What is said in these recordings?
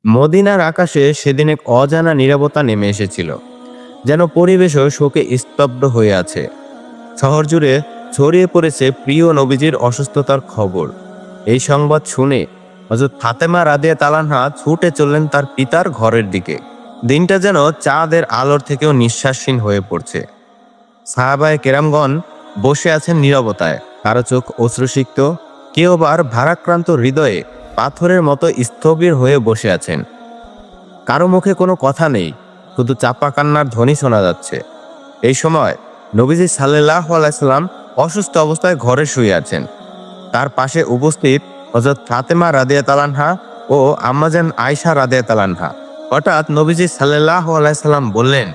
মদিনার আকাশে সেদিন এক অজানা নীরবতা নেমে এসেছিল, যেন পরিবেশও শোকে স্তব্ধ হয়ে আছে। শহর জুড়ে ছড়িয়ে পড়েছে প্রিয় নবীজির অসুস্থতার খবর। এই সংবাদ শুনে হযরত ফাতেমা রাদিয়াল্লাহু আনহা ছুটে চললেন তার পিতার ঘরের দিকে। দিনটা যেন চাঁদের আলোর থেকেও নিঃশ্বাসহীন হয়ে পড়ছে। সাহাবায়ে কেরামগণ বসে আছেন নীরবতায়, কারো চোখ অশ্রুসিক্ত, কেউ আবার ভারাক্রান্ত হৃদয়ে পাথরের মতো স্থবির হয়ে বসে আছেন। কারো মুখে কোনো কথা নেই, শুধু চাপা কান্নার ধ্বনি শোনা যাচ্ছে। এই সময় নবীজি সাল্লাল্লাহু আলাইহি সাল্লাম অসুস্থ অবস্থায় ঘরে শুয়ে আছেন। তার পাশে উপস্থিত হযরত ফাতেমা রাদিয়াল্লাহু আনহা ও আম্মাজান আয়েশা রাদিয়াল্লাহু আনহা। হঠাৎ নবীজি সাল্লাল্লাহু আলাইহি সাল্লাম বললেন,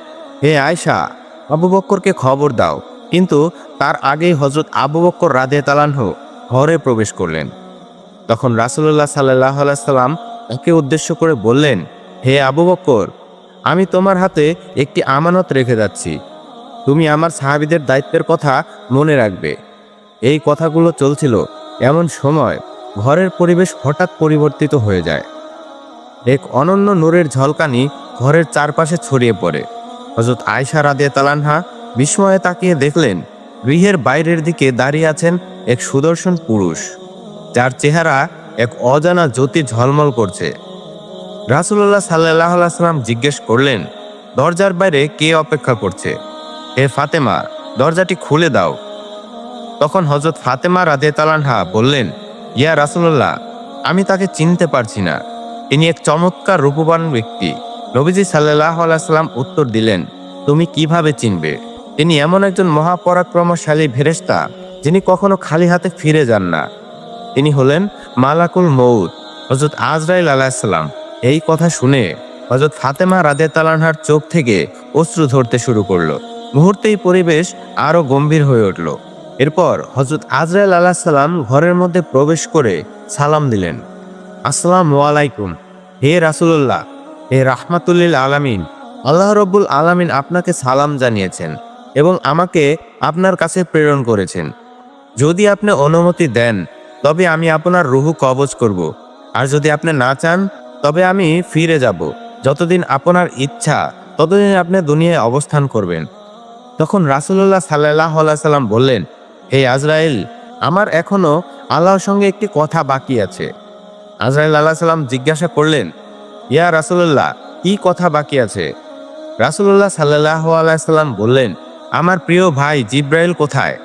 হে আয়েশা, আবু বক্করকে খবর দাও। কিন্তু তার আগেই হযরত আবু বক্কর রাদিয়াল্লাহু আনহু ঘরে প্রবেশ করলেন। তখন রাসূলুল্লাহ সাল্লাল্লাহু আলাইহি সাল্লাম তাকে উদ্দেশ্য করে বললেন, হে আবু বক্কর, আমি তোমার হাতে একটি আমানত রেখে যাচ্ছি। তুমি আমার সাহাবীদের দায়িত্বের কথা মনে রাখবে। এই কথাগুলো চলছিল এমন সময় ঘরের পরিবেশ হঠাৎ পরিবর্তিত হয়ে যায়। এক অনন্য নূরের ঝলকানি ঘরের চারপাশে ছড়িয়ে পড়ে। হযরত আয়েশা রাদিয়াল্লাহু আনহা বিস্ময়ে তাকিয়ে দেখলেন, গৃহের বাইরের দিকে দাঁড়িয়ে আছেন এক সুদর্শন পুরুষ, যার চেহারা এক অজানা জ্যোতি ঝলমল করছে। রাসূলুল্লাহ সাল্লাল্লাহু আলাইহি সাল্লাম জিজ্ঞেস করলেন, দরজার বাইরে কে অপেক্ষা করছে? হে ফাতেমা, দরজাটি খুলে দাও। তখন হযরত ফাতেমা রাদিয়াল্লাহু আনহা বললেন, ইয়া রাসূলুল্লাহ, আমি তাকে চিনতে পারছি না। তিনি এক চমৎকার রূপবান ব্যক্তি। নবীজি সাল্লাল্লাহু আলাইহি সাল্লাম উত্তর দিলেন, তুমি কিভাবে চিনবে? তিনি এমন একজন মহাপরাক্রমশালী ফেরেশতা, যিনি কখনো খালি হাতে ফিরে যান না। তিনি হলেন মালাকুল মউত, হযরত আজরাইল আলাইহিস সালাম। এই কথা শুনে হযরত ফাতেমা রাদিয়াল্লাহু আনহার চোখ থেকে অশ্রু ঝরতে শুরু করলো। মুহূর্তেই পরিবেশ আরো গম্ভীর হয়ে উঠল। এরপর হযরত আজরাইল আলাইহিস সালাম ঘরের মধ্যে প্রবেশ করে সালাম দিলেন, আসসালামু আলাইকুম, হে রাসূলুল্লাহ, হে রাহমাতুল আলামিন। আল্লাহ রব্বুল আলামিন আপনাকে সালাম জানিয়েছেন এবং আমাকে আপনার কাছে প্রেরণ করেছেন। যদি আপনি অনুমতি দেন তবে আমি আপনার রূহ কবজ করব, আর যদি আপনি না চান তবে আমি ফিরে যাব। যতদিন আপনার ইচ্ছা ততদিন আপনি দুনিয়ায় অবস্থান করবেন। তখন রাসূলুল্লাহ সাল্লাল্লাহু আলাইহি সাল্লাম বললেন, হে আজরাইল, আমার এখনো আল্লাহর সঙ্গে একটি কথা বাকি আছে। আজরাইল আলাইহিস সালাম জিজ্ঞাসা করলেন, ইয়া রাসূলুল্লাহ, কি কথা বাকি আছে? রাসূলুল্লাহ সাল্লাল্লাহু আলাইহি সাল্লাম বললেন, আমার প্রিয় ভাই জিব্রাইল কোথায়?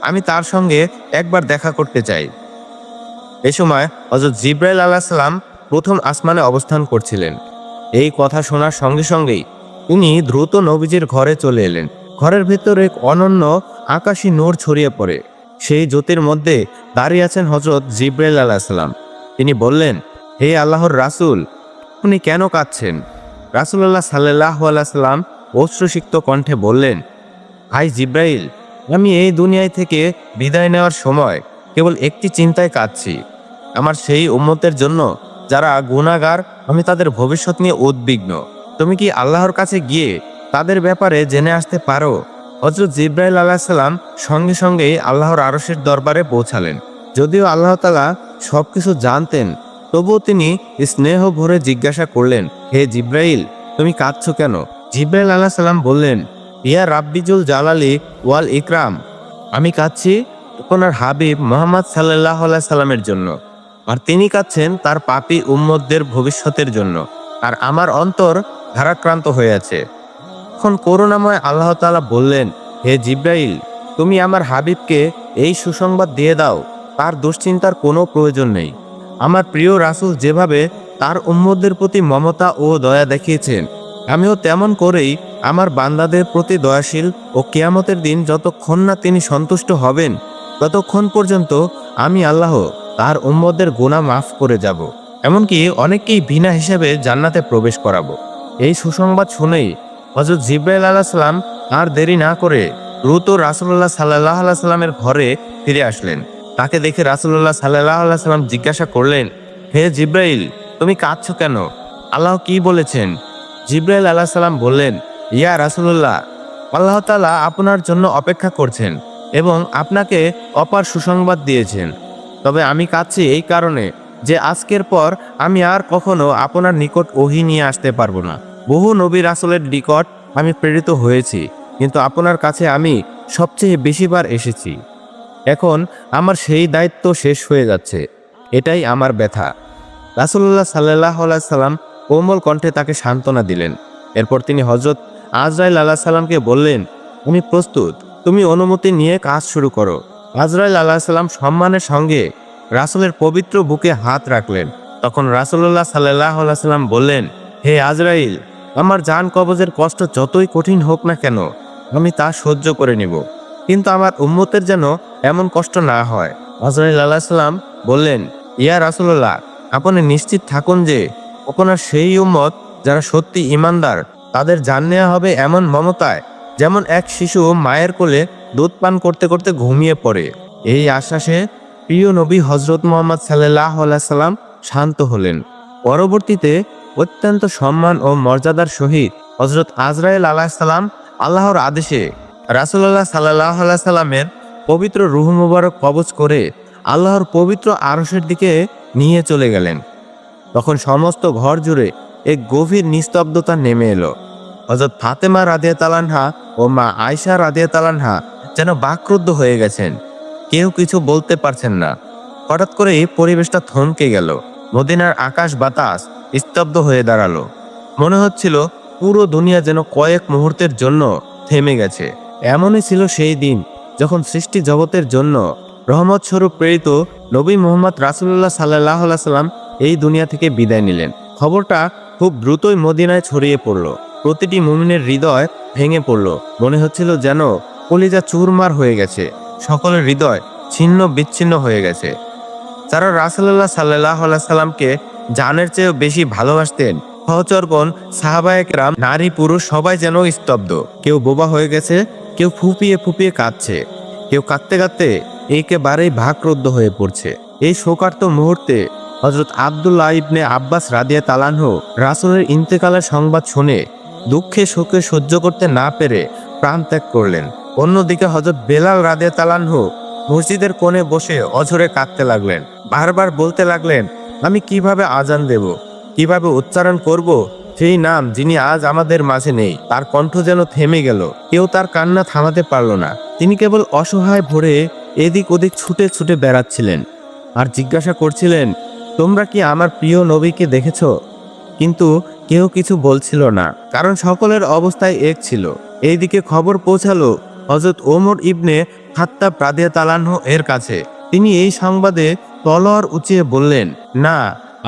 আমি তার সঙ্গে একবার দেখা করতে চাই। এ সময় হযরত জিব্রাইল আলাইহিস সালাম প্রথম আসমানে অবস্থান করছিলেন। এই কথা শোনার সঙ্গে সঙ্গেই তিনি দ্রুত নবীজির ঘরে চলে এলেন। ঘরের ভেতরে এক অনন্য আকাশী নূর ছড়িয়ে পড়ে। সেই জ্যোতির মধ্যে দাঁড়িয়ে আছেন হযরত জিব্রাইল আলাইহিস সালাম। তিনি বললেন, হে আল্লাহর রাসূল, আপনি কেন কাঁদছেন? রাসূলুল্লাহ সাল্লাল্লাহু আলাইহি সাল্লাম অশ্রুসিক্ত কণ্ঠে বললেন, ভাই জিব্রাইল, আমি এই দুনিয়ায় থেকে বিদায় নেওয়ার সময় কেবল একটি চিন্তায় কাঁদছি, আমার সেই উম্মতের জন্য যারা গুনাহগার। আমি তাদের ভবিষ্যৎ নিয়ে উদ্বিগ্ন। তুমি কি আল্লাহর কাছে গিয়ে তাদের ব্যাপারে জেনে আসতে পারো? হযরত জিব্রাইল আলাইহিস সালাম সঙ্গে সঙ্গেই আল্লাহর আরশের দরবারে পৌঁছালেন। যদিও আল্লাহ তাআলা সবকিছু জানতেন, তবুও তিনি স্নেহ ভরে জিজ্ঞাসা করলেন, হে জিব্রাইল, তুমি কাঁদছো কেন? জিব্রাইল আলাইহিস সালাম বললেন, ইয়া রাব্বিজুল জালালি ওয়াল ইকরাম, আমি কাঁদছি আপনার হাবিব মুহাম্মদ সাল্লাল্লাহু আলাইহি সাল্লামের জন্য, আর তিনি কাঁদছেন তার পাপী উম্মতদের ভবিষ্যতের জন্য, আর আমার অন্তর ভারাক্রান্ত হয়ে আছে। তখন করুণাময় আল্লাহ তাআলা বললেন, হে জিব্রাইল, তুমি আমার হাবিবকে এই সুসংবাদ দিয়ে দাও, তার দুশ্চিন্তার কোনো প্রয়োজন নেই। আমার প্রিয় রাসূল যেভাবে তার উম্মতদের প্রতি মমতা ও দয়া দেখিয়েছেন, আমিও তেমন করেই আমার বান্দাদের প্রতি দয়াশীল, ও কিয়ামতের দিন যতক্ষণ না তিনি সন্তুষ্ট হবেন ততক্ষণ পর্যন্ত আমি আল্লাহ তার উম্মতদের গুনাহ মাফ করে যাব, এমনকি অনেককেই বিনা হিসেবে জান্নাতে প্রবেশ করাবো। এই সুসংবাদ শুনেই হযরত জিব্রাইল আলাইহিস সালাম আর দেরি না করে দ্রুত রাসূলুল্লাহ সাল্লাল্লাহু আলাইহি সাল্লামের ঘরে ফিরে আসলেন। তাকে দেখে রাসূলুল্লাহ সাল্লাল্লাহু আলাইহি সাল্লাম জিজ্ঞাসা করলেন, হে জিব্রাইল, তুমি কাঁদছো কেন? আল্লাহ কি বলেছেন? জিব্রাইল আলাইহিস সালাম বললেন, ইয়া রাসূলুল্লাহ, আল্লাহ তাআলা আপনার জন্য অপেক্ষা করছেন এবং আপনাকে অপার সুসংবাদ দিয়েছেন। তবে আমি কাঁদছি এই কারণে, যে আজকের পর আমি আর কখনো আপনার নিকট ওহী নিয়ে আসতে পারবো না। বহু নবী রাসূলের নিকট আমি প্রেরিত হয়েছি, কিন্তু আপনার কাছে আমি সবচেয়ে বেশিবার এসেছি। এখন আমার সেই দায়িত্ব শেষ হয়ে যাচ্ছে, এটাই আমার ব্যথা। রাসূলুল্লাহ সাল্লাল্লাহু আলাইহি সাল্লাম কোমল কণ্ঠে তাকে সান্ত্বনা দিলেন। এরপর তিনি হযরত আজরাইল আলাইহিস সালামকে বললেন, আমি প্রস্তুত, তুমি অনুমতি নিয়ে কাজ শুরু করো। আজরাইল আলাইহিস সালাম সম্মানের সঙ্গে রাসূলের পবিত্র বুকে হাত রাখলেন। তখন রাসূলুল্লাহ সাল্লাল্লাহু আলাইহি সাল্লাম বললেন, হে আজরাইল, আমার জান কবজের কষ্ট যতই কঠিন হোক না কেন আমি তা সহ্য করে নিব, কিন্তু আমার উম্মতের যেন এমন কষ্ট না হয়। আজরাইল আলাইহিস সালাম বললেন, ইয়া রাসূলুল্লাহ, আপনি নিশ্চিত থাকুন যে আপনার সেই উম্মত যারা সত্যি ঈমানদার, তাদের জান নেওয়া হবে এমন মমতায় যেমন এক শিশু মায়ের কোলে দুধ পান করতে করতে ঘুমিয়ে পড়ে। এই আশ্বাসে প্রিয় নবী হযরত মুহাম্মদ সাল্লাল্লাহু আলাইহি সাল্লাম শান্ত হলেন। পরবর্তীতে অত্যন্ত সম্মান ও মর্যাদার সহিত হযরত আজরাইল আলাইহিস সালাম আল্লাহর আদেশে রাসূলুল্লাহ সাল্লাল্লাহু আলাইহি সাল্লামের পবিত্র রূহ মুবারক কবজ করে আল্লাহর পবিত্র আরশের দিকে নিয়ে চলে গেলেন। তখন সমস্ত ঘর জুড়ে এক গভীর নিস্তব্ধতা নেমে এলো। হযরত ফাতেমা রাদিয়াল্লাহু আনহা ও মা আয়েশা রাদিয়াল্লাহু আনহা যেন বাকরুদ্ধ হয়ে গেছেন, কেউ কিছু বলতে পারছেন না। হঠাৎ করে পরিবেশটা থমকে গেল। মদিনার আকাশ বাতাস স্তব্ধ হয়ে দাঁড়ালো। মনে হচ্ছিল পুরো দুনিয়া যেন কয়েক মুহূর্তের জন্য থেমে গেছে। এমনই ছিল সেই দিন যখন সৃষ্টি জগতের জন্য রহমত স্বরূপ প্রেরিত নবী মুহাম্মদ রাসূলুল্লাহ সাল্লাল্লাহু আলাইহি সাল্লাম এই দুনিয়া থেকে বিদায় নিলেন। খবরটা খুব দ্রুতই মদিনায় ছড়িয়ে পড়ল। প্রতিটি মুমিনের হৃদয় ভেঙে পড়ল। মনে হচ্ছিল যেন কলিজা চুরমার হয়ে গেছে, সকলের হৃদয় ছিন্ন বিচ্ছিন্ন হয়ে গেছে। যারা রাসূলুল্লাহ সাল্লাল্লাহু আলাইহি সাল্লামকে জানের চেয়েও বেশি ভালোবাসতেন, সহচরগণ, সাহাবায়ে কেরাম, নারী পুরুষ সবাই যেন স্তব্ধ। কেউ বোবা হয়ে গেছে, কেউ ফুপিয়ে ফুপিয়ে কাঁদছে, কেউ কাঁদতে কাঁদতে একেবারেই ভাগরুদ্ধ হয়ে পড়ছে। এই শোকার্ত মুহূর্তে হযরত আব্দুল্লাহ ইবনে আব্বাস রাদিয়াল্লাহু আনহু রাসূলের ইন্তেকালের সংবাদ শুনে দুঃখে শোকে সহ্য করতে না পেরে প্রাণ ত্যাগ করলেন। অন্যদিকে হযরত বেলাল রাদিয়াল্লাহু আনহু মসজিদের কোণে বসে অঝরে কাঁদতে লাগলেন। বারবার বলতে লাগলেন, আমি কিভাবে আজান দেব, কিভাবে উচ্চারণ করব সেই নাম যিনি আজ আমাদের মাঝে নেই। তার কণ্ঠ যেন থেমে গেল, কেউ তার কান্না থামাতে পারল না। তিনি কেবল অসহায় ভরে এদিক ওদিক ছুটে ছুটে বেড়াচ্ছিলেন আর জিজ্ঞাসা করছিলেন, তোমরা কি আমার প্রিয় নবীকে দেখেছ? কিন্তু কেউ কিছু বলছিল না, কারণ সকলের অবস্থায় এক ছিল। এইদিকে খবর পৌঁছালো হযরত ওমর ইবনে খাত্তাব রাদিয়াল্লাহু আনহু এর কাছে। তিনি এই সংবাদে তলোয়ার উঁচিয়ে বললেন, না,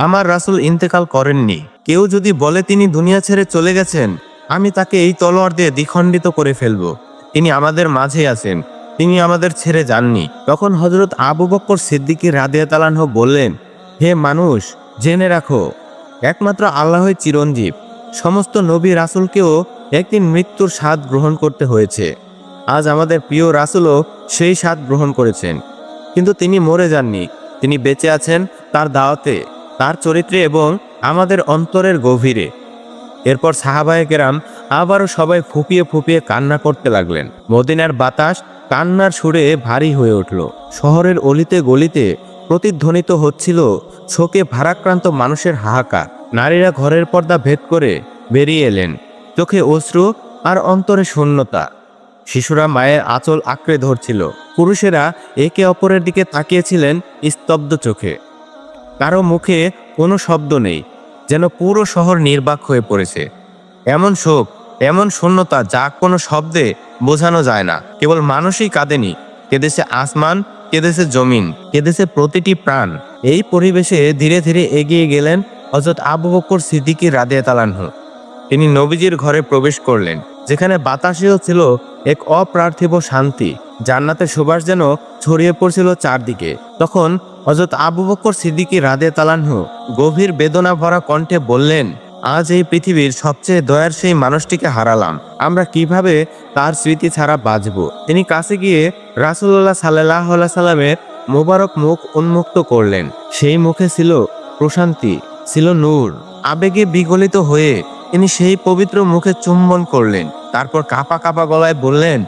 আমার রাসূল ইন্তেকাল করেননি। কেউ যদি বলে তিনি দুনিয়া ছেড়ে চলে গেছেন, আমি তাকে এই তলোয়ার দিয়ে দ্বিখণ্ডিত করে ফেলব। তিনি আমাদের মাঝে আছেন, তিনি আমাদের ছেড়ে যাননি। তখন হযরত আবু বকর সিদ্দিক রাদিয়াল্লাহু আনহু বললেন, হে মানুষ, জেনে রাখো, একমাত্র আল্লাহই চিরঞ্জীব। সমস্ত নবী রাসূলকেও একদিন মৃত্যুর স্বাদ গ্রহণ করতে হয়েছে। আজ আমাদের প্রিয় রাসূলও সেই স্বাদ গ্রহণ করেছেন, কিন্তু তিনি মরে যাননি। তিনি বেঁচে আছেন তার দাওয়াতে, তার চরিত্রে এবং আমাদের অন্তরের গভীরে। এরপর সাহাবায়ে কেরাম আবারও সবাই ফুপিয়ে ফুপিয়ে কান্না করতে লাগলেন। মদিনার বাতাস কান্নার সুরে ভারী হয়ে উঠল। শহরের অলিতে গলিতে প্রতিধ্বনিত হচ্ছিল শোকে ভারাক্রান্ত মানুষের হাহাকার। নারীরা ঘরের পর্দা ভেদ করে বেরিয়ে এলেন, চোখে অশ্রু আর অন্তরে শূন্যতা। শিশুরা মায়ের আঁচল আঁকড়ে ধরছিল। পুরুষেরা একে অপরের দিকে তাকিয়েছিলেন স্তব্ধ চোখে। কারো মুখে কোনো শব্দ নেই, যেন পুরো শহর নির্বাক হয়ে পড়েছে। এমন শোক, এমন শূন্যতা যা কোনো শব্দে বোঝানো যায় না। কেবল মানুষই কাঁদেনি, কেঁদেছে আসমান, কেঁদেছে জমিন, কেঁদেছে প্রতিটি প্রাণ। এই পরিবেশে ধীরে ধীরে এগিয়ে গেলেন হযরত আবু বকর সিদ্দিক রাদিয়াল্লাহু আনহু। তিনি নবীজির ঘরে প্রবেশ করলেন, যেখানে বাতাসেও ছিল এক অপ্রার্থিব শান্তি। জান্নাতের সুবাস যেন ছড়িয়ে পড়ছিল চারদিকে। তখন হযরত আবু বকর সিদ্দিক রাদিয়াল্লাহু আনহু গভীর বেদনা ভরা কণ্ঠে বললেন, আজ এই পৃথিবীর সবচেয়ে দয়ার সেই মানুষটিকে হারালাম। আমরা কিভাবে তার স্মৃতি ছাড়া বাঁচব? তিনি কাছে গিয়ে রাসূলুল্লাহ সাল্লাল্লাহু আলাইহি সাল্লামের মোবারক মুখ উন্মুক্ত করলেন। সেই মুখে ছিল প্রশান্তি, ছিল নূর। আবেগে বিগলিত হয়ে তিনি সেই পবিত্র মুখে চুম্বন করলেন। তারপর কাঁপা কাঁপা গলায় বললেন,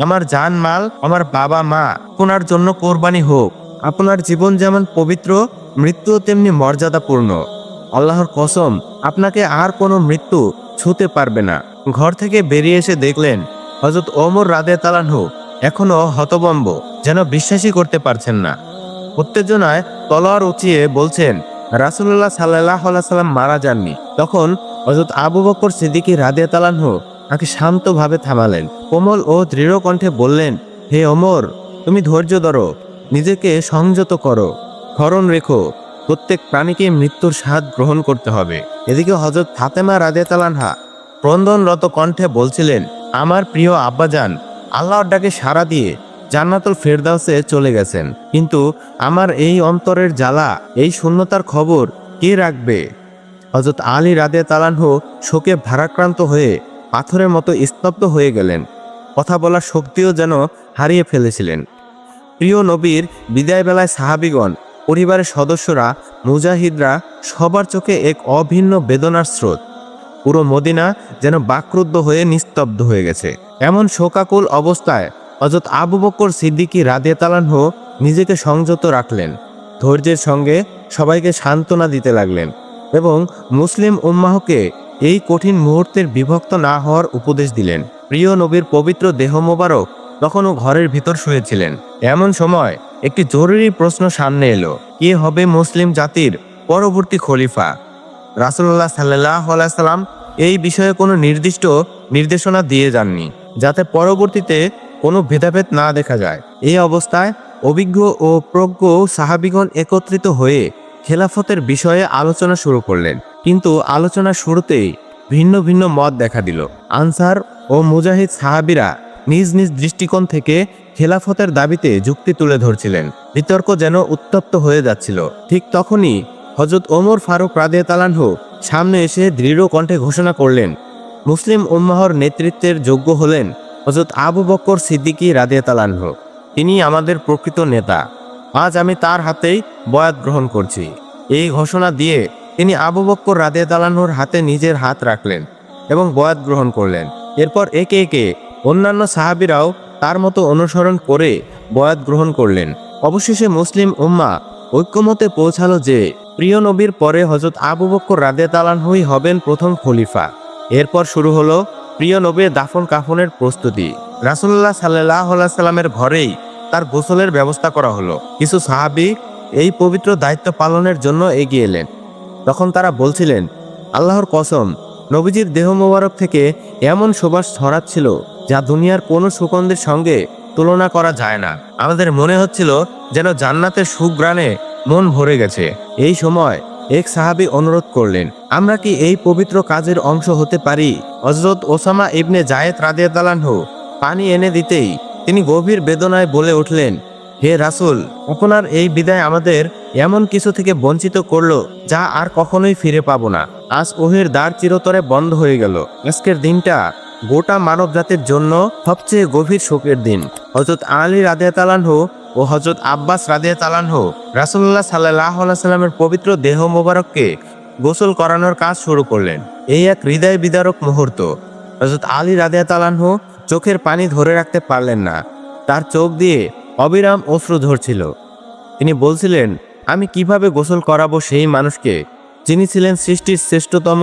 আমার জান মাল, আমার বাবা মা আপনার জন্য কোরবানি হোক। আপনার জীবন যেমন পবিত্র, মৃত্যুও তেমনি মর্যাদাপূর্ণ। আল্লাহর কসম, আপনাকে আর কোনো মৃত্যু ছুঁতে পারবে না। ঘর থেকে বেরিয়ে এসে দেখলেন হযরত ওমর রাদিয়াল্লাহু আনহু এখনো হতভম্ব, যেন বিশ্বাসই করতে পারছেন না। উত্তেজনায় তলোয়ার উঁচিয়ে বলছেন, রাসূলুল্লাহ সাল্লাল্লাহু আলাইহি সাল্লাম মারা যাননি। তখন হযরত আবু বকর সিদ্দিক রাদিয়াল্লাহু আনহু তাকে শান্তভাবে থামালেন। কোমল ও দৃঢ় কণ্ঠে বললেন, হে ওমর, তুমি ধৈর্য ধরো, নিজেকে সংযত করো, স্মরণ রেখো, প্রত্যেক প্রাণীকে মৃত্যুর স্বাদ গ্রহণ করতে হবে। এদিকে হযরত ফাতেমা রাদিয়াল্লাহু আনহা ক্রন্দনরত কণ্ঠে বলছিলেন, আমার প্রিয় আব্বাজান আল্লাহর ডাকে সাড়া দিয়ে জান্নাতুল ফেরদাউসে চলে গেছেন, কিন্তু আমার এই অন্তরের জ্বালা, এই শূন্যতার খবর কে রাখবে? হযরত আলী রাদিয়াল্লাহু আনহু শোকে ভারাক্রান্ত হয়ে পাথরের মতো স্তব্ধ হয়ে গেলেন। কথা বলার শক্তিও যেন হারিয়ে ফেলেছিলেন। প্রিয় নবীর বিদায় বেলায় সাহাবীগণ, পরিবারের সদস্যরা, মুজাহিদরা সবার চোখে এক অভিন্ন বেদনার স্রোত। পুরো মদিনা যেন বাকরুদ্ধ হয়ে নিস্তব্ধ হয়ে গেছে। এমন শোকাকুল অবস্থায় হযরত আবু বকর সিদ্দিক রাদিয়াল্লাহু আনহু নিজেকে সংযত রাখলেন, ধৈর্যের সঙ্গে সবাইকে সান্ত্বনা দিতে লাগলেন এবং মুসলিম উম্মাহকে এই কঠিন মুহূর্তের বিভক্ত না হওয়ার উপদেশ দিলেন। প্রিয় নবীর পবিত্র দেহ মোবারক তখনও ঘরের ভিতর শুয়েছিলেন। এমন সময় একটি জরুরি প্রশ্ন সামনে এলো, কে হবে মুসলিম জাতির পরবর্তী খলিফা? রাসূলুল্লাহ সাল্লাল্লাহু আলাইহি সাল্লাম এই বিষয়ে কোনো নির্দিষ্ট নির্দেশনা দিয়ে যাননি, যাতে পরবর্তীতে কোনো ভেদাভেদ না দেখা যায়। এই অবস্থায় অভিজ্ঞ ও প্রজ্ঞ সাহাবীগণ একত্রিত হয়ে খেলাফতের বিষয়ে আলোচনা শুরু করলেন। কিন্তু আলোচনার শুরুতেই ভিন্ন ভিন্ন মত দেখা দিল। আনসার ও মুজাহিদ সাহাবীরা নিজ নিজ দৃষ্টিকোণ থেকে খেলাফতের দাবিতে যুক্তি তুলে ধরছিলেন। বিতর্ক যেন উত্তপ্ত হয়ে যাচ্ছিল। ঠিক তখনই হযরত ওমর ফারুক রাদিয়াল্লাহু আনহু সামনে এসে দৃঢ় কণ্ঠে ঘোষণা করলেন, মুসলিম উম্মাহর নেতৃত্বের যোগ্য হলেন হযরত আবু বকর সিদ্দিক রাদিয়াল্লাহু আনহু। তিনি আমাদের প্রকৃত নেতা। আজ আমি তার হাতেই বয়াত গ্রহণ করছি। এই ঘোষণা দিয়ে তিনি আবু বকর রাদিয়াল্লাহু আনহুর হাতে নিজের হাত রাখলেন এবং বয়াত গ্রহণ করলেন। এরপর একে একে অন্যান্য সাহাবীরাও তার মতো অনুসরণ করে বয়াত গ্রহণ করলেন। অবশেষে মুসলিম উম্মাহ ঐক্যমতে পৌঁছালো যে প্রিয় নবীর পরে হযরত আবু বকর রাদিয়াল্লাহু আনহুই হবেন প্রথম খলিফা। এরপর শুরু হলো প্রিয় নবীর দাফন কাফনের প্রস্তুতি। রাসূলুল্লাহ সাল্লাল্লাহু আলাইহি সাল্লামের ঘরেই তার গোসলের ব্যবস্থা করা হলো। কিছু সাহাবী এই পবিত্র দায়িত্ব পালনের জন্য এগিয়ে এলেন। তখন তারা বলছিলেন, আল্লাহর কসম, নবীজির দেহ মোবারক থেকে এমন সুবাস ছড়াচ্ছিল যা দুনিয়ার কোনো সুগন্ধের সঙ্গে তুলনা করা যায় না। আমাদের মনে হচ্ছিল যেন জান্নাতের সুঘ্রাণে মন ভরে গেছে। এই সময় এক সাহাবী অনুরোধ করলেন, আমরা কি এই পবিত্র কাজের অংশ হতে পারি? হযরত ওসামা ইবনে যায়েদ রাদিয়াল্লাহু আনহু পানি এনে দিতেই তিনি গভীর বেদনায় বলে উঠলেন, হে রাসূল, আপনার এই বিদায় আমাদের এমন কিছু থেকে বঞ্চিত করলো যা আর কখনোই ফিরে পাবো না। আজ ওহির দ্বার চিরতরে বন্ধ হয়ে গেল। আজকের দিনটা গোটা মানব জাতির জন্য সবচেয়ে গভীর শোকের দিন। হযরত আলী রাদিয়াল্লাহু আনহু ও হযরত আব্বাস রাদিয়াল্লাহু আনহু রাসূলুল্লাহ সাল্লাল্লাহু আলাইহি সাল্লামের পবিত্র দেহ মোবারককে গোসল করানোর কাজ শুরু করলেন। এই এক হৃদয় বিদারক মুহূর্ত। হযরত আলী রাদিয়াল্লাহু আনহু চোখের পানি ধরে রাখতে পারলেন না। তার চোখ দিয়ে অবিরাম অশ্রু ঝরছিল। তিনি বলছিলেন, আমি কিভাবে গোসল করাবো সেই মানুষকে যিনি ছিলেন সৃষ্টির শ্রেষ্ঠতম,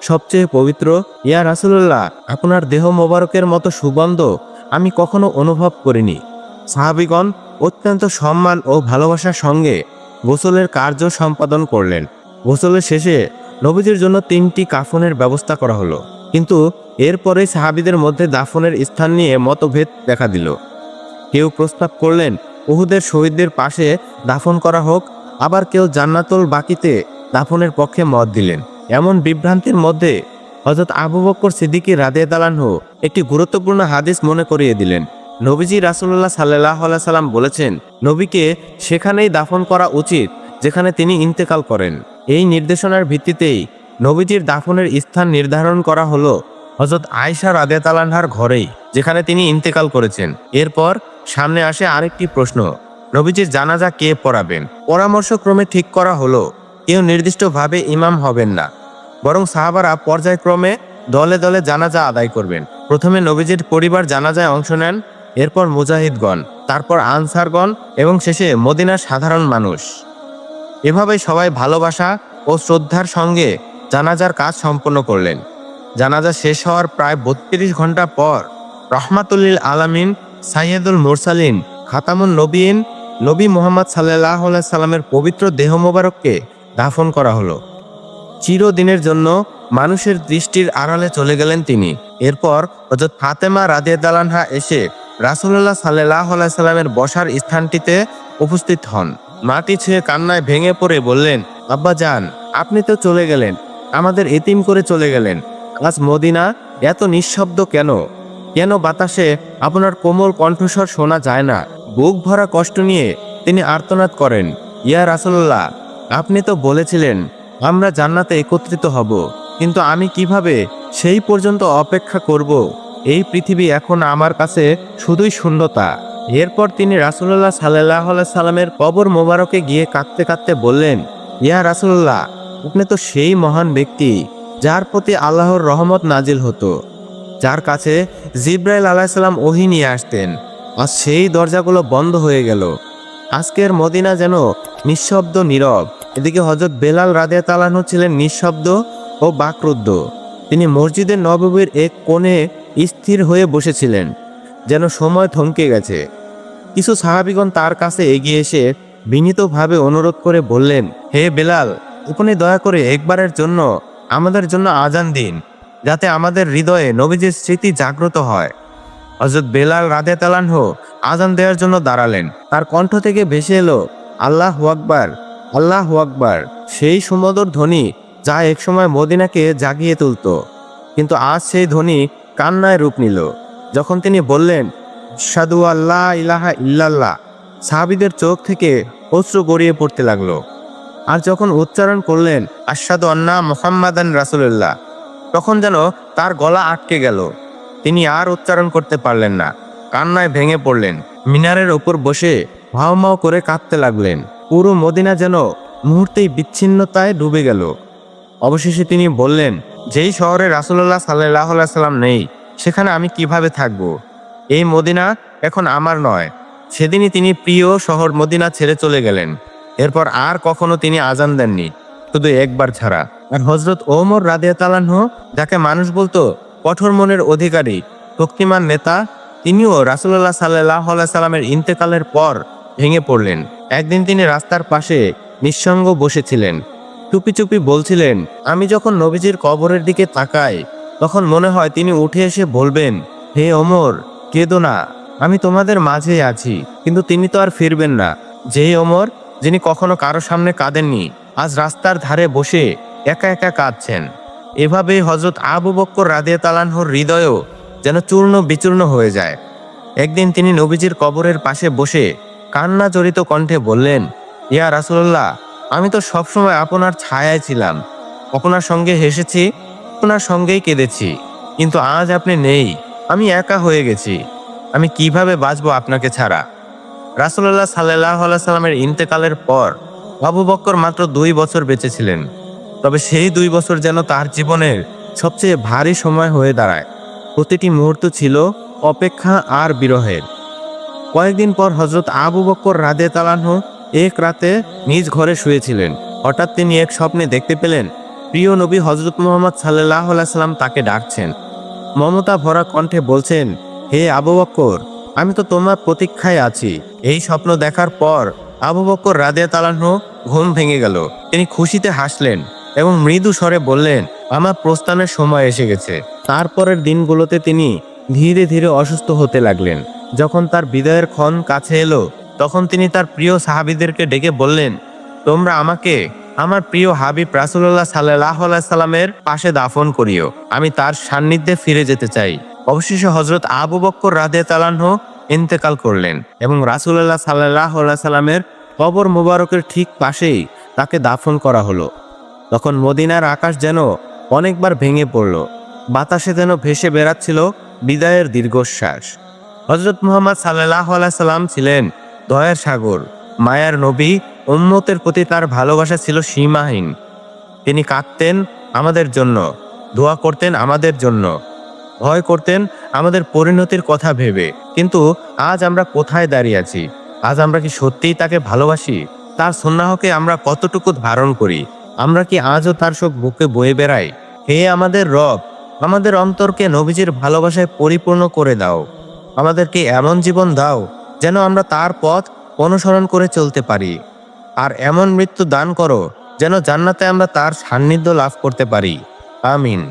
সবচেয়ে পবিত্র? ইয়া রাসূলুল্লাহ, আপনার দেহ মোবারকের মতো সুগন্ধ আমি কখনো অনুভব করিনি। সাহাবীগণ অত্যন্ত সম্মান ও ভালোবাসার সঙ্গে গোসলের কার্য সম্পাদন করলেন। গোসলের শেষে নবীজির জন্য 3টি কাফনের ব্যবস্থা করা হলো। কিন্তু এরপরে সাহাবীদের মধ্যে দাফনের স্থান নিয়ে মতভেদ দেখা দিল। কেউ প্রস্তাব করলেন উহুদের শহীদদের পাশে দাফন করা হোক, আবার কেউ জান্নাতুল বাকিতে দাফনের পক্ষে মত দিলেন। এমন বিভ্রান্তির মধ্যে হযরত আবু বকর সিদ্দিক রাদিয়াল্লাহু আনহু একটি গুরুত্বপূর্ণ হাদিস মনে করিয়ে দিলেন। নবীজি রাসূলুল্লাহ সাল্লাল্লাহু আলাইহি সাল্লাম বলেছেন, নবীকে সেখানেই দাফন করা উচিত যেখানে তিনি ইন্তেকাল করেন। এই নির্দেশনার ভিত্তিতেই নবীজির দাফনের স্থান নির্ধারণ করা হলো হযরত আয়েশা রাদিয়াল্লাহু আনহার ঘরেই, যেখানে তিনি ইন্তেকাল করেছেন। এরপর সামনে আসে আরেকটি প্রশ্ন, নবীজির জানাজা কে পড়াবেন? পরামর্শক্রমে ঠিক করা হলো কেউ নির্দিষ্টভাবে ইমাম হবেন না, বরং সাহাবারা পর্যায়ক্রমে দলে দলে জানাজা আদায় করবেন। প্রথমে নবীজির পরিবার জানাজায় অংশ নেন, এরপর মুজাহিদগণ, তারপর আনসারগণ এবং শেষে মদিনার সাধারণ মানুষ। এভাবেই সবাই ভালোবাসা ও শ্রদ্ধার সঙ্গে জানাজার কাজ সম্পন্ন করলেন। জানাজা শেষ হওয়ার প্রায় ৩২ ঘন্টা পর রহমাতুল্লিল আলামিন সাইয়্যিদুল মুরসালিন খাতামুন নবীন নবী মুহাম্মদ সাল্লাল্লাহু আলাইহি সাল্লামের পবিত্র দেহ মোবারককে দাফন করা হলো। চিরদিনের জন্য মানুষের দৃষ্টির আড়ালে চলে গেলেন তিনি। এরপর হযরত ফাতেমা রাদিয়াল্লাহু আনহা এসে রাসূলুল্লাহ সাল্লাল্লাহু আলাইহি সাল্লামের বসার স্থানটিতে উপস্থিত হন। মাটি ছুঁয়ে কান্নায় ভেঙে পড়ে বললেন, আব্বা জান, আপনি তো চলে গেলেন, আমাদের এতিম করে চলে গেলেন। আজ মদিনা এত নিঃশব্দ কেন? কেন বাতাসে আপনার কোমল কণ্ঠস্বর শোনা যায় না? বুক ভরা কষ্ট নিয়ে তিনি আর্তনাদ করেন, ইয়া রাসূলুল্লাহ, আপনি তো বলেছিলেন আমরা জান্নাতে একত্রিত হব, কিন্তু আমি কিভাবে সেই পর্যন্ত অপেক্ষা করব? এই পৃথিবী এখন আমার কাছে শুধুই শূন্যতা। এরপর তিনি রাসূলুল্লাহ সাল্লাল্লাহু আলাইহি সাল্লামের কবর মোবারকে গিয়ে কাঁদতে কাঁদতে বললেন, ইয়া রাসূলুল্লাহ, আপনি তো সেই মহান ব্যক্তি যার প্রতি আল্লাহর রহমত নাজিল হতো, যার কাছে জিবরাইল আলাইহিস সালাম ওহী নিয়ে আসতেন। আর সেই দরজাগুলো বন্ধ হয়ে গেল। আজকের মদিনা যেন নিঃশব্দ নীরব। এদিকে হযরত বেলাল রাদিয়াল্লাহু আনহু ছিলেন নিঃশব্দ ও বাকরুদ্ধ। তিনি মসজিদের নববীর এক কোণে স্থির হয়ে বসেছিলেন, যেন সময় থমকে গেছে। কিছু সাহাবীগণ তার কাছে এগিয়ে এসে বিনীতভাবে অনুরোধ করে বললেন, হে বেলাল, আপনি দয়া করে একবারের জন্য আমাদের জন্য আজান দিন, যাতে আমাদের হৃদয়ে নবীজির স্মৃতি জাগ্রত হয়। হযরত বেলাল রাদিয়াল্লাহু আনহু আজান দেওয়ার জন্য দাঁড়ালেন। তার কণ্ঠ থেকে ভেসে এলো, আল্লাহু আকবার, আল্লাহু আকবার। সেই সুমধুর ধ্বনি যা একসময় মদিনাকে জাগিয়ে তুলত, কিন্তু আজ সেই ধ্বনি কান্নায় রূপ নিল। যখন তিনি বললেন, আশহাদু আল্লা ইলাহা ইল্লাল্লাহ, সাহাবীদের চোখ থেকে অশ্রু গড়িয়ে পড়তে লাগলো। আর যখন উচ্চারণ করলেন, আশহাদু আন্না মুহাম্মাদান রাসূলুল্লাহ, তখন যেন তার গলা আটকে গেল। তিনি আর উচ্চারণ করতে পারলেন না, কান্নায় ভেঙে পড়লেন। মিনারের ওপর বসে ভাও করে কাঁদতে লাগলেন। পুরো মদিনা যেন মুহূর্তেই বিচ্ছিন্নতায় ডুবে গেল। অবশেষে তিনি বললেন, যেই শহরে রাসূলুল্লাহ সাল্লাল্লাহু আলাইহি সাল্লাম নেই, সেখানে আমি কিভাবে থাকব? এই মদিনা এখন আমার নয়। সেদিনই তিনি প্রিয় শহর মদিনা ছেড়ে চলে গেলেন। এরপর আর কখনো তিনি আজান দেননি, শুধু একবার ছাড়া। আর হযরত ওমর রাদিয়াল্লাহু আনহু, যাকে মানুষ বলতো কঠোর মনের অধিকারী, শক্তিমান নেতা, তিনিও রাসূলুল্লাহ সাল্লাল্লাহু আলাইহি সাল্লামের ইন্তেকালের পর ভেঙে পড়লেন। একদিন তিনি রাস্তার পাশে নিঃসঙ্গ বসেছিলেন। চুপি চুপি বলছিলেন, আমি যখন নবীজির কবরের দিকে তাকাই, তখন মনে হয় তিনি উঠে এসে বলবেন, হে ওমর, কেঁদো না, আমি তোমাদের মাঝেই আছি। কিন্তু তিনি তো আর ফিরবেন না। যেই ওমর, যিনি কখনো কারো সামনে কাঁদেননি, আজ রাস্তার ধারে বসে একা একা কাঁদছেন। এভাবেই হযরত আবু বকর রাদিয়াল্লাহু আনহুর হৃদয়ও যেন চূর্ণ বিচূর্ণ হয়ে যায়। একদিন তিনি নবীজির কবরের পাশে বসে কান্না জড়িত কণ্ঠে বললেন, ইয়া রাসূলুল্লাহ, আমি তো সবসময় আপনার ছায়ায় ছিলাম, আপনার সঙ্গে হেসেছি, আপনার সঙ্গেই কেঁদেছি, কিন্তু আজ আপনি নেই, আমি একা হয়ে গেছি। আমি কিভাবে বাঁচবো আপনাকে ছাড়া? রাসূলুল্লাহ সাল্লাল্লাহু আলাইহি সাল্লামের ইন্তেকালের পর আবু বকর মাত্র 2 বছর বেঁচে ছিলেন। তবে সেই 2 বছর যেন তার জীবনের সবচেয়ে ভারী সময় হয়ে দাঁড়ায়। প্রতিটি মুহূর্ত ছিল অপেক্ষা আর বিরহের। কয়েকদিন পর হযরত আবু বকর রাদিয়াল্লাহু আনহু এক রাতে নিজ ঘরে শুয়েছিলেন। হঠাৎ তিনি এক স্বপ্নে দেখতে পেলেন, প্রিয় নবী হযরত মুহাম্মদ সাল্লাল্লাহু আলাইহি সাল্লাম তাকে ডাকছেন। মমতা ভরা কণ্ঠে বলছেন, হে আবু বকর, আমি তো তোমার প্রতীক্ষায় আছি। এই স্বপ্ন দেখার পর আবু বকর রাদিয়াল্লাহু আনহু ঘুম ভেঙে গেল। তিনি খুশিতে হাসলেন এবং মৃদু স্বরে বললেন, আমার প্রস্থানের সময় এসে গেছে। তারপরের দিনগুলোতে তিনি ধীরে ধীরে অসুস্থ হতে লাগলেন। যখন তার বিদায়ের ক্ষণ কাছে এলো, তখন তিনি তার প্রিয় সাহাবীদেরকে ডেকে বললেন, তোমরা আমাকে আমার প্রিয় হাবিব রাসূলুল্লাহ সাল্লাল্লাহু আলাইহি সাল্লামের পাশে দাফন করিও, আমি তার সান্নিধ্যে ফিরে যেতে চাই। অবশেষে হযরত আবু বকর রাদিয়াল্লাহু আনহু ইন্তেকাল করলেন এবং রাসূলুল্লাহ সাল্লাল্লাহু আলাইহি সাল্লামের কবর মোবারকের ঠিক পাশেই তাকে দাফন করা হলো। তখন মদিনার আকাশ যেন অনেকবার ভেঙে পড়ল। বাতাসে যেন ভেসে বেড়াচ্ছিল বিদায়ের দীর্ঘশ্বাস। হযরত মুহাম্মদ সাল্লাল্লাহু আলাইহি সাল্লাম ছিলেন দয়ার সাগর, মায়ার নবী। উম্মতের প্রতি তার ভালোবাসা ছিল সীমাহীন। তিনি কাঁদতেন আমাদের জন্য, দোয়া করতেন আমাদের জন্য, ভয় করতেন আমাদের পরিণতির কথা ভেবে। কিন্তু আজ আমরা কোথায় দাঁড়িয়ে আছি? আজ আমরা কি সত্যিই তাকে ভালোবাসি? তার সুন্নাহকে আমরা কতটুকু ধারণ করি? আমরা কি আজও তার শোক বুকে বয়ে বেড়াই? হে আমাদের রব, আমাদের অন্তরকে নবীজির ভালোবাসায় পরিপূর্ণ করে দাও। আমাদেরকে এমন জীবন দাও যেন আমরা তার পথ অনুসরণ করে চলতে পারি। আর এমন মৃত্যু দান করো যেন জান্নাতে আমরা তার সান্নিধ্য লাভ করতে পারি। আমিন।